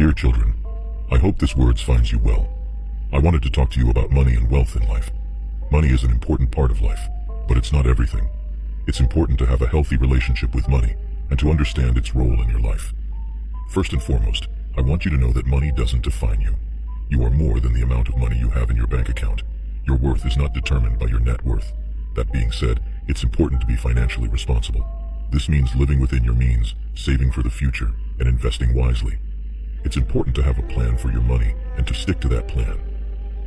Dear children, I hope this words finds you well. I wanted to talk to you about money and wealth in life. Money is an important part of life, but it's not everything. It's important to have a healthy relationship with money and to understand its role in your life. First and foremost, I want you to know that money doesn't define you. You are more than the amount of money you have in your bank account. Your worth is not determined by your net worth. That being said, it's important to be financially responsible. This means living within your means, saving for the future, and investing wisely. It's important to have a plan for your money and to stick to that plan.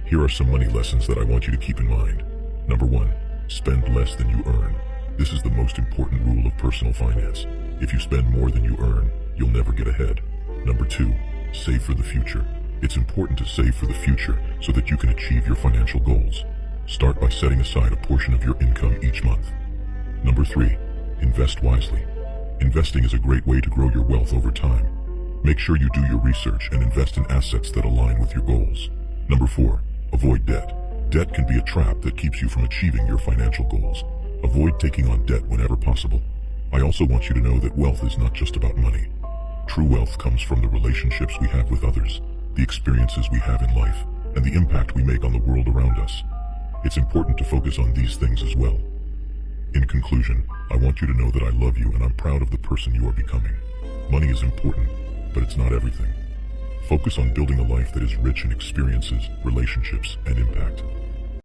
Here are some money lessons that I want you to keep in mind. Number 1, spend less than you earn. This is the most important rule of personal finance. If you spend more than you earn, you'll never get ahead. Number 2, save for the future. It's important to save for the future so that you can achieve your financial goals. Start by setting aside a portion of your income each month. Number 3, invest wisely. Investing is a great way to grow your wealth over time. Make sure you do your research and invest in assets that align with your goals. Number 4, avoid debt. Debt can be a trap that keeps you from achieving your financial goals. Avoid taking on debt whenever possible. I also want you to know that wealth is not just about money. True wealth comes from the relationships we have with others, the experiences we have in life, and the impact we make on the world around us. It's important to focus on these things as well. In conclusion, I want you to know that I love you and I'm proud of the person you are becoming. Money is important, but it's not everything. Focus on building a life that is rich in experiences, relationships, and impact.